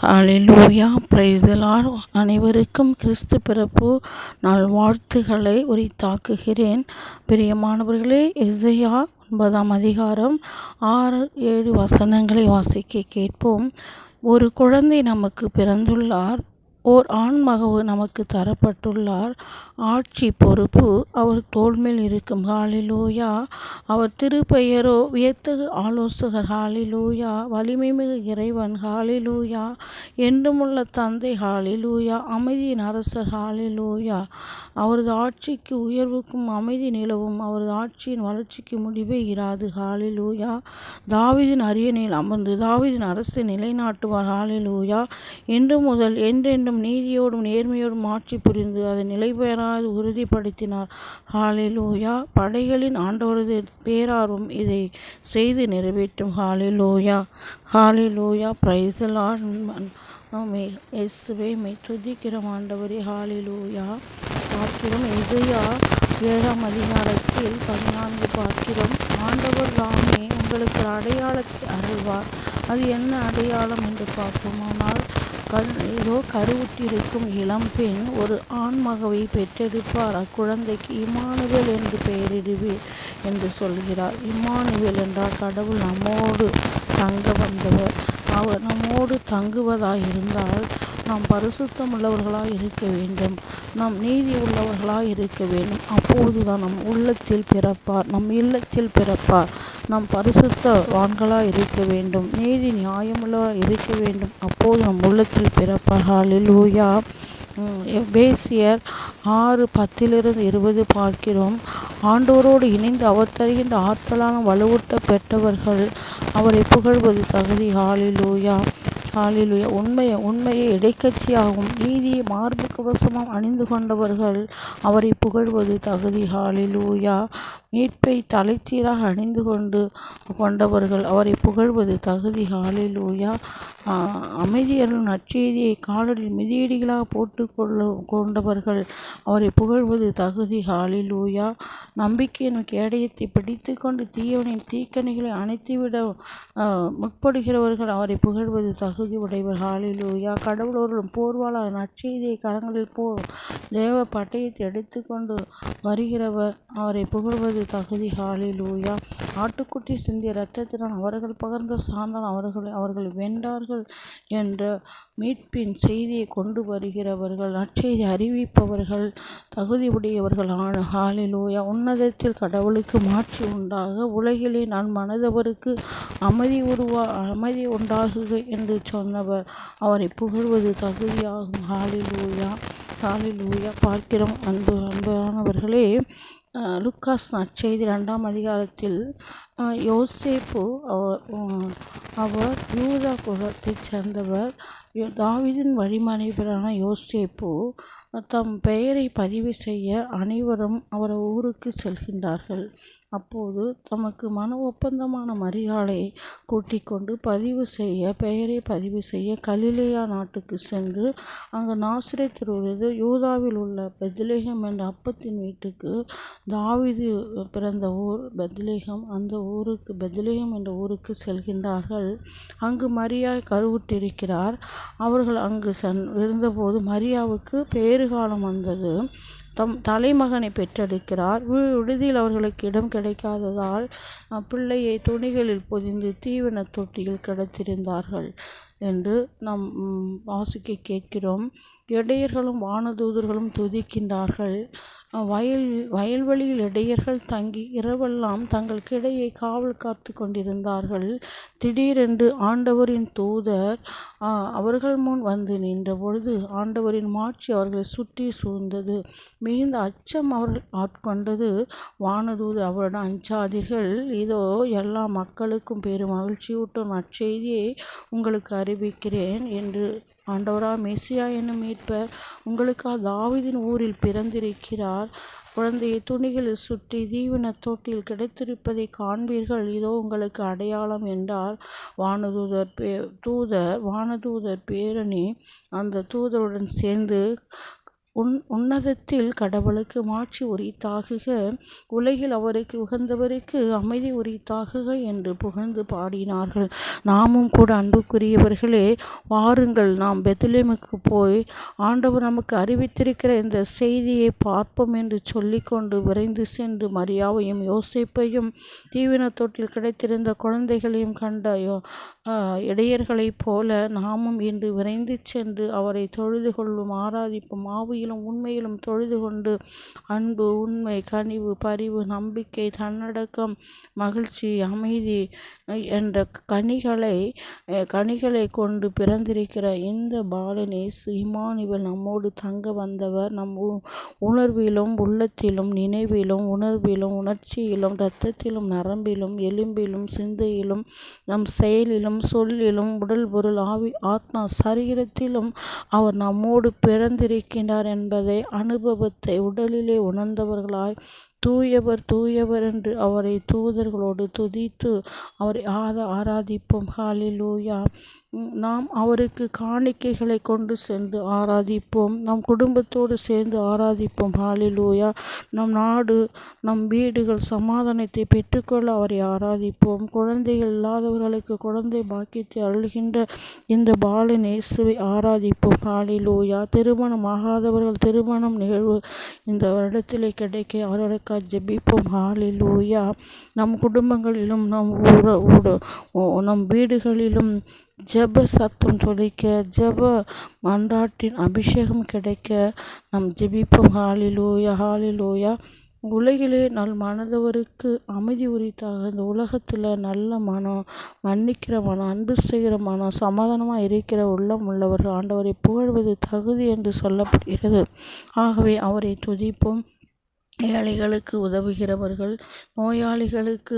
Hallelujah praise the Lord. அனைவருக்கும் கிறிஸ்து பிறப்பு நாள் வாழ்த்துக்களை உரித்தாக்குகிறேன். பிரியமானவர்களே, எசேயா 9 அதிகாரம் 6-7 வசனங்களை வாசிக்க கேட்போம். ஒரு குழந்தை நமக்கு பிறந்துள்ளார், ஓர் ஆண்மகவு நமக்கு தரப்பட்டுள்ளார், ஆட்சி பொறுப்பு அவர் தோள்மேல் இருக்கும். ஹalleluya. அவர் திருப்பெயரோ வியத்தகு ஆலோசகர். ஹalleluya. வலிமைமிகு இறைவன். ஹalleluya. என்றுமுள்ள தந்தை. ஹalleluya. அமைதியின் அரசர். ஹalleluya. அவரது ஆட்சிக்கு உயர்வுக்கும் அமைதி நிலவும். அவரது ஆட்சியின் வளர்ச்சிக்கு முடிவே இராது. ஹalleluya. தாவீதின் அரியணையில் அமர்ந்து தாவீதின் அரசை நிலைநாட்டுவார். ஹalleluya. இன்று முதல் என்றென்றும் நீதியோடும் நேர்மையோடும் ஆட்சி புரிந்து அதை நிலைபெறாது உறுதிப்படுத்தினார். ஹalleluya. படைகளின் ஆண்டவரது பேரார்வம் இதை செய்து நிறைவேற்றும். ஹalleluya. ஹalleluya. praise the Lord. இயேசுவே மை துதிக்கிறோம் ஆண்டவரே. ஹalleluya. பார்க்கிறோம் எசேயா 7 அதிகாரத்தில் 14 பார்க்கிறோம். ஆண்டவர் தாமே உங்களுக்கு அடையாளத்தை அருள்வார். அது என்ன அடையாளம் என்று பார்ப்போமானால், இதோ கருவுற்றிருக்கும் இளம்பெண் ஒரு ஆண்மகவை பெற்றெடுப்பார். அக்குழந்தைக்கு இம்மானுவேல் என்று பெயரிடுவீர் என்று சொல்கிறார். இம்மானுவேல் என்றால் கடவுள் நம்மோடு தங்க வந்தவர். அவர் நம்மோடு தங்குவதாயிருந்தால் நாம் பரிசுத்தம் உள்ளவர்களாக இருக்க வேண்டும், நாம் நீதி உள்ளவர்களாக இருக்க வேண்டும். அப்போதுதான் நம் உள்ளத்தில் பிறப்பார், நம் இல்லத்தில் பிறப்பார். நாம் பரிசுத்தவான்களாக இருக்க வேண்டும், நீதி நியாயமுள்ளவராக இருக்க வேண்டும். அப்போது நம் உள்ளத்தில் பிறப்பார். ஹalleluya. எபேசியர் 6:10-20 பார்க்கிறோம். ஆண்டவரோடு இணைந்து அவர் தருகின்ற ஆற்றலான வலுவூட்ட பெற்றவர்கள் அவரை புகழ்வது தகுதி. ஹalleluya. ஹalleluya. உண்மையை இடைக்கட்சியாகவும் நீதியை மார்பு கவசமாகவும் அணிந்து கொண்டவர்கள் அவரை புகழ்வது தகுதி. ஹalleluya. மீட்பை தலைச்சீராக அணிந்து கொண்டவர்கள் அவரை புகழ்வது தகுதி. ஹalleluya. அமைதியரும் நற்செய்தியை காலடியில் மிதியடிகளாக போட்டு கொண்டவர்கள் அவரை புகழ்வது தகுதி. ஹalleluya. நம்பிக்கையின் கேடயத்தை பிடித்து கொண்டு தீயவனின் தீக்கணிகளை அணைத்துவிட முற்படுகிறவர்கள் அவரை புகழ்வது தகுதி உடையவர். ஹalleluya. கடவுளோர்களும் போர்வாளர் நற்செய்தியை கரங்களில் தேவ பட்டயத்தை எடுத்து கொண்டு வருகிறவர் அவரை புகழ்வது தகுதி. ஹalleluya. ஆட்டுக்குட்டி சிந்திய இரத்தத்தினால் அவர்கள் பகர்ந்த சார்ந்தால் அவர்கள் வென்றார்கள் என்ற மீட்பின் செய்தியை கொண்டு வருகிறவர்கள் நற்செய்தி அறிவிப்பவர்கள் தகுதி உடையவர்கள். ஹalleluya. உன்னதத்தில் கடவுளுக்கு மாட்சி உண்டாக, உலகிலே நான் மனதவருக்கு அமைதி உண்டாகுக என்று சொன்னவர் அவரை புகழ்வது தகுதியாகும். ஹalleluya. ஹalleluya. பார்க்கிறோம் அன்பானவர்களே, லூக்காஸ் நற்செய்தி 2 அதிகாரத்தில் யோசேப்பு அவர் யூதா குலத்தைச் சேர்ந்தவர். தாவீதின் வழிமனைவரான யோசேப்பு தம் பெயரை பதிவு செய்ய அனைவரும் அவர் ஊருக்கு செல்கின்றார்கள். அப்போது தமக்கு மன ஒப்பந்தமான மரியாளை கூட்டிக் கொண்டு பெயரை பதிவு செய்ய கலிலேயா நாட்டுக்கு சென்று அங்கு நாசரேத்திலிருந்து யூதாவில் உள்ள பெத்லெகேம் என்ற அப்பத்தின் வீட்டுக்கு, தாவீது பிறந்த ஊர் பெத்லெகேம், அந்த ஊருக்கு பெத்லெகேம் என்ற ஊருக்கு செல்கின்றார்கள். அங்கு மரியா கருவுற்றிருக்கிறார். அவர்கள் அங்கு இருந்தபோது மரியாவுக்கு பேறுகாலம் வந்தது. தம் தலைமகனை பெற்றெடுக்கிறார். விடுதியில் அவர்களுக்கு இடம் கிடைக்காததால் பிள்ளையை துணிகளில் பொதிந்து தீவன தொட்டியில் கிடத்திருந்தார்கள் என்று நாம் வாசிக்க கேட்கிறோம். இடையர்களும் வானதூதர்களும் துதிக்கின்றார்கள். வயல்வெளியில் இடையர்கள் தங்கி இரவெல்லாம் தங்கள் கிடையை காவல் காத்து கொண்டிருந்தார்கள். திடீரென்று ஆண்டவரின் தூதர் அவர்கள் முன் வந்து நின்ற பொழுது ஆண்டவரின் மாட்சி அவர்களை சுற்றி சூழ்ந்தது. மிகுந்த அச்சம் அவர்கள் ஆட்கொண்டது. வானதூதர் அவரிடம், அஞ்சாதீர்கள், இதோ எல்லா மக்களுக்கும் பெரும் மகிழ்ச்சியூட்டும் நற்செய்தியை உங்களுக்கு அறிவிக்கிறேன் என்று மெசியா என்னும் மீட்பர் உங்களுக்காக தாவீதின் ஊரில் பிறந்திருக்கிறார். குழந்தையை துணிகளில் சுற்றி தீவன தொட்டியில் கிடைத்திருப்பதை காண்பீர்கள். இதோ உங்களுக்கு அடையாளம் என்றார். வானதூதர் பேரணி அந்த தூதருடன் சேர்ந்து உன்னதத்தில் கடவுளுக்கு மாட்சி உரித்தாகுக, உலகில் அவருக்கு உகந்தவருக்கு அமைதி உரித்தாகுக என்று புகழ்ந்து பாடினார்கள். நாமும் கூட அன்புக்குரியவர்களே, வாருங்கள், நாம் பெத்லெஹேமுக்கு போய் ஆண்டவர் நமக்கு அறிவித்திருக்கிற இந்த செய்தியை பார்ப்போம் என்று சொல்லிக்கொண்டு விரைந்து சென்று மரியாவையும் யோசேப்பையும் தீவன தொட்டில் கிடைத்திருந்த குழந்தைகளையும் கண்ட இடையர்களைப் போல நாமும் இன்று விரைந்து சென்று அவரை தொழுது கொள்ளும், ஆராதிப்பும், ஆவியிலும் உண்மையிலும் தொழுது கொண்டு அன்பு, உண்மை, கனிவு, பரிவு, நம்பிக்கை, தன்னடக்கம், மகிழ்ச்சி, அமைதி என்ற கனிகளை கொண்டு பிறந்திருக்கிற இந்த பாலன் இயேசு இம்மானுவேல் நம்மோடு தங்க வந்தவர். நம் உணர்விலும் உள்ளத்திலும் நினைவிலும் உணர்விலும் உணர்ச்சியிலும் இரத்தத்திலும் நரம்பிலும் எலும்பிலும் சிந்தையிலும் நம் செயலிலும் சொல்லிலும் உடல் பொருள் ஆவி ஆத்மா சரீரத்திலும் அவர் நம்மோடு பிறந்திருக்கின்றார் என்பதை அனுபவத்தை உடலிலே உணர்ந்தவர்களாய் தூயவர் தூயவர் என்று அவரை தூதர்களோடு துதித்து அவரை ஆராதிப்போம். ஹல்லேலூயா. நாம் அவருக்கு காணிக்கைகளை கொண்டு சென்று ஆராதிப்போம். நம் குடும்பத்தோடு சேர்ந்து ஆராதிப்போம். ஹல்லேலூயா. நம் நாடு, நம் வீடுகள் சமாதானத்தை பெற்றுக்கொள்ள அவரை ஆராதிப்போம். குழந்தைகள் இல்லாதவர்களுக்கு குழந்தை பாக்கியத்தை அருள்கின்ற இந்த பாலன் இயேசுவை ஆராதிப்போம். ஹல்லேலூயா. திருமணம் ஆகாதவர்கள் திருமணம் நிகழ்வு இந்த வருடத்திலே கிடைக்க அவர்களுக்கு ஜெபிப்போம். ஹல்லேலூயா. நம் குடும்பங்களிலும் நம் வீடுகளிலும் ஜெப சத்தம் தொழிக்க, ஜெப மன்றாட்டின் அபிஷேகம் கிடைக்க நாம் ஜெபிப்போம். ஹல்லேலூயா. ஹல்லேலூயா. உலகிலே மனதவருக்கு அமைதி உரித்தாக, இந்த உலகத்தில் நல்ல மனம், மன்னிக்கிற மனம், அன்பு செய்கிற மனம், சமாதானமாக இருக்கிற உள்ளம் உள்ளவர்கள் ஆண்டவரை புகழ்வது தகுதி என்று சொல்லப்படுகிறது. ஆகவே அவரை துதிப்போம். ஏழைகளுக்கு உதவுகிறவர்கள், நோயாளிகளுக்கு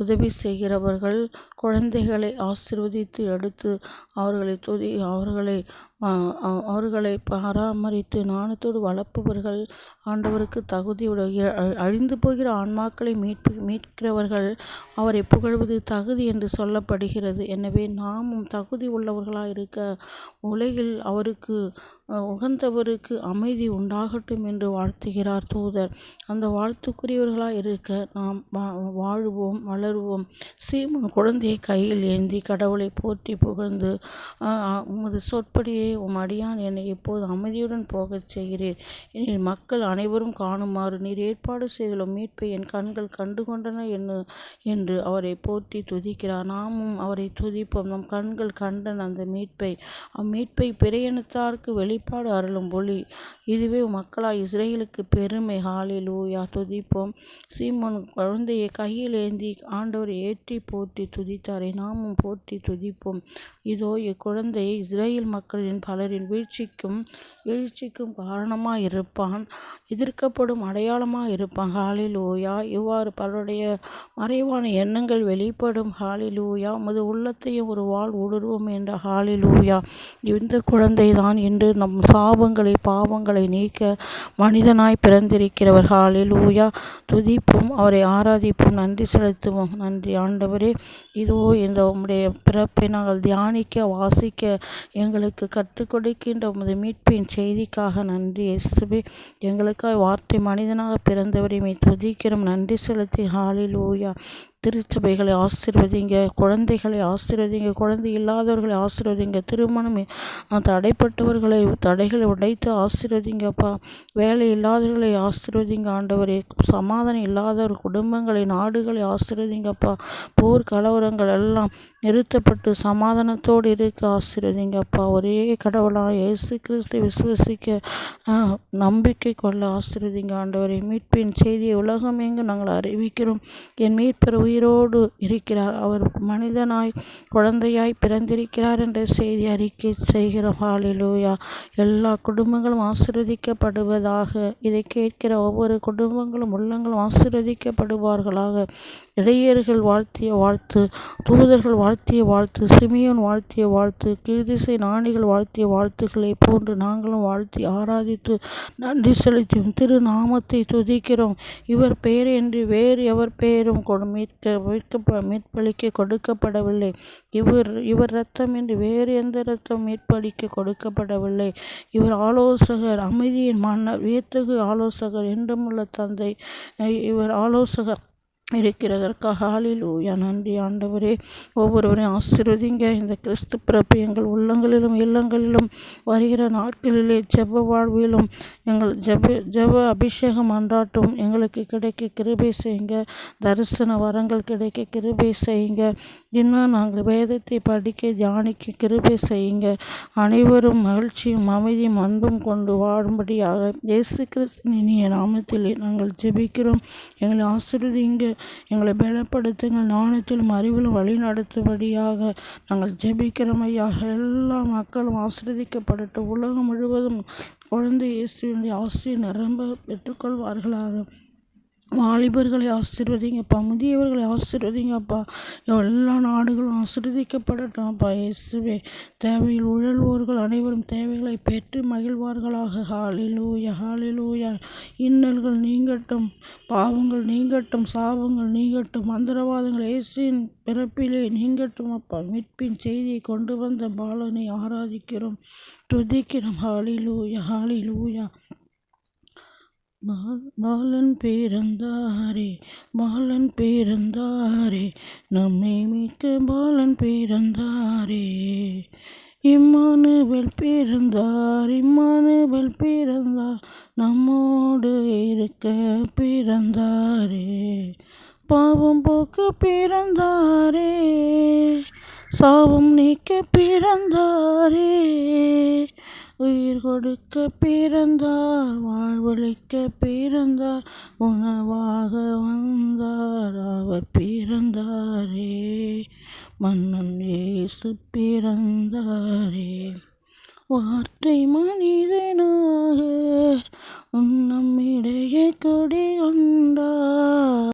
உதவி செய்கிறவர்கள், குழந்தைகளை ஆசீர்வதித்து எடுத்து அவர்களை பராமரித்து ஞானத்தோடு வளர்ப்பவர்கள், ஆண்டவருக்கு தகுதியுடைய அழிந்து போகிற ஆன்மாக்களை மீட்கிறவர்கள் அவரை புகழ்வது தகுதி என்று சொல்லப்படுகிறது. எனவே நாமும் தகுதி உள்ளவர்களாக இருக்க உலகில் அவருக்கு உகந்தவருக்கு அமைதி உண்டாகட்டும் என்று வாழ்த்துகிறார் தூதர். அந்த வாழ்த்துக்குரியவர்களாக இருக்க நாம் வாழ்வோம், வளருவோம். சீமோன் குழந்தையை கையில் ஏந்தி கடவுளை போற்றி புகழ்ந்து, உமது சொற்படியே உம் அடியான் என்னை இப்போது அமைதியுடன் போகச் செய்கிறீர். எனில் மக்கள் அனைவரும் காணுமாறு நீர் ஏற்பாடு செய்துள்ள மீட்பை என் கண்கள் கண்டுகொண்டன என்று அவரை போற்றி துதிக்கிறார். நாமும் அவரை துதிப்போம். நம் கண்கள் கண்டன அந்த மீட்பை. அம்மீட்பை பிறையினத்தாருக்கு வெளிப்பாடு அருளும் ஒளி. இதுவே மக்களாய் இஸ்ரேலுக்கு பெருமை. ஹல்லேலூயா. துதிப்போம். சீமோன் குழந்தையை கையில் ஏந்தி ஆண்டவரை ஏற்றி போற்றி துதித்தாரை நாமும் போற்றி துதிப்போம். இதோ இக்குழந்தை இஸ்ரேல் மக்களின் பலரின் வீழ்ச்சிக்கும் காரணமாக இருப்பான், எதிர்க்கப்படும் அடையாளமாக இருப்பான். ஹல்லேலூயா. இவ்வாறு பலருடைய மறைவான எண்ணங்கள் வெளிப்படும். ஹல்லேலூயா. உமது உள்ளத்தையும் ஒரு வாழ் ஊடுருவோம் என்ற ஹல்லேலூயா. இந்த குழந்தை தான் இன்று நம் சாபங்களை பாவங்களை நீக்க மனிதனாய் பிறந்திருக்கிறவர். ஹல்லேலூயா. துதிப்போம், அவரை ஆராதிப்போம், நன்றி செலுத்துவோம். நன்றி ஆண்டவரே. இதோ இந்த உம்முடைய பிறப்பை நாங்கள் தியானிக்க வாசிக்க எங்களுக்கு கற்றுக் கொடுக்கின்ற உமது மீட்பின் செய்திக்காக நன்றி இயேசுவே. எங்களுக்காக வார்த்தை மனிதனாக பிறந்தவரை துதிக்கிறோம், நன்றி செலுத்தி. ஹல்லேலூயா. திருச்சபைகளை ஆசீர்வதிங்க, குழந்தைகளை ஆசீர்வதிங்க, குழந்தை இல்லாதவர்களை ஆசீர்வதிங்க, திருமணம் தடைப்பட்டவர்களை தடைகளை உடைத்து ஆசீர்வதிங்கப்பா. வேலை இல்லாதவர்களை ஆசீர்வதிங்க ஆண்டவரே. சமாதானம் இல்லாதவர் குடும்பங்களை நாடுகளை ஆசீர்வதிங்கப்பா. போர் கலவரங்கள் எல்லாம் நிறுத்தப்பட்டு சமாதானத்தோடு இருக்க ஆசீர்வதிங்கப்பா. ஒரே கடவுளாக இயேசு கிறிஸ்து விசுவசிக்க நம்பிக்கை கொள்ள ஆசீர்வதிங்க ஆண்டவரே. மீட்பின் செய்தியை உலகம் எங்கு நாங்கள் அறிவிக்கிறோம். என் மீட்பர் உயிரோடு இருக்கிறார், அவர் மனிதனாய் குழந்தையாய் பிறந்திருக்கிறார் என்ற செய்தி அறிக்கை செய்கிறோம். ஹல்லேலூயா. எல்லா குடும்பங்களும் ஆசீர்வதிக்கப்படுவதாக. இதை கேட்கிற ஒவ்வொரு குடும்பங்களும் உள்ளங்களும் ஆசீர்வதிக்கப்படுவார்களாக. இடையர்கள் வாழ்த்திய வாழ்த்து, தூதர்கள் வாழ்த்திய வாழ்த்து, சிமியோன் வாழ்த்திய வாழ்த்து, கீழ்திசை ஞானிகள் வாழ்த்திய வாழ்த்துக்களை போன்று நாங்களும் வாழ்த்தி ஆராதித்து நன்றி செலுத்தியும் திரு நாமத்தை துதிக்கிறோம். இவர் பெயர் என்று வேறு எவர் பெயரும் மீட்க மீட்பளிக்க கொடுக்கப்படவில்லை. இவர் இரத்தம் என்று வேறு எந்த இரத்தம் மீட்பளிக்க கொடுக்கப்படவில்லை. இவர் ஆலோசகர், அமைதியின் மன்னர், வியத்தகு ஆலோசகர், என்றுமுள்ள தந்தை. இவர் ஆலோசகர் இருக்கிறதற்காக ஹல்லேலூயா. நன்றி ஆண்டவரே. ஒவ்வொருவரையும் ஆசீர்வதிங்க. இந்த கிறிஸ்து பிறப்பு எங்கள் உள்ளங்களிலும் இல்லங்களிலும் வருகிற நாட்களிலே ஜெப வாழ்விலும் எங்கள் ஜெப அபிஷேகம் அன்றாட்டும் எங்களுக்கு கிடைக்க கிருபை செய்யுங்க. தரிசன வரங்கள் கிடைக்க கிருபை செய்யுங்க. இன்னும் நாங்கள் வேதத்தை படிக்க தியானிக்க கிருபை செய்யுங்க. அனைவரும் மகிழ்ச்சியும் அமைதியும் அன்பும் கொண்டு வாழும்படியாக இயேசு கிறிஸ்துவின் இனிய நாமத்திலே நாங்கள் ஜெபிக்கிறோம். எங்களை ஆசீர்வதிங்க. எங்களை பலப்படுத்துங்கள். ஞானத்திலும் அறிவிலும் வழி நடத்தும்படியாக நாங்கள் ஜெபிக்கிறோம் ஐயா. எல்லா மக்களும் ஆசீர்வதிக்கப்படட்டும். உலகம் முழுவதும் குழந்தை இயேசுவினுடைய ஆசீர் நிரம்ப பெற்றுக்கொள்வார்களாக. வாலிபர்களை ஆசீர்வதிங்கப்பா, முதியவர்களை ஆசீர்வதிங்கப்பா. எல்லா நாடுகளும் ஆசீர்வதிக்கப்படட்டும் அப்பா. இயேசுவே, தேவையில் உழல்வோர்கள் அனைவரும் தேவைகளை பெற்று மகிழ்வார்களாக. ஹல்லேலூயா, ஹல்லேலூயா. இன்னல்கள் நீங்கட்டும், பாவங்கள் நீங்கட்டும், சாபங்கள் நீங்கட்டும், மந்திரவாதங்கள் இயேசுவின் பிறப்பிலே நீங்கட்டும் அப்பா. மீட்பின் செய்தியை கொண்டு வந்த பாலனை ஆராதிக்கிறோம், துதிக்கிறோம். ஹல்லேலூயா, ஹல்லேலூயா. பாலன் பிறந்தாரே, பாலன் பிறந்தாரே, நம்மை மீட்க பாலன் பிறந்தாரே. இம்மானுவேல் பிறந்தார், இம்மானுவேல் பிறந்தார், நம்மோடு இருக்க பிறந்தாரே. பாவம் போக்க பிறந்தாரே, சாபம் நீக்க பிறந்தாரே. உயிர் கொடுக்க பிறந்தார், வாழ்வளிக்க பிறந்தார், உணவாக வந்தார், அவர் பிறந்தாரே. மன்னன் இயேசு பிறந்தாரே. வார்த்தை மனிதனாக நம்மிடையே கொடி கொண்டார்.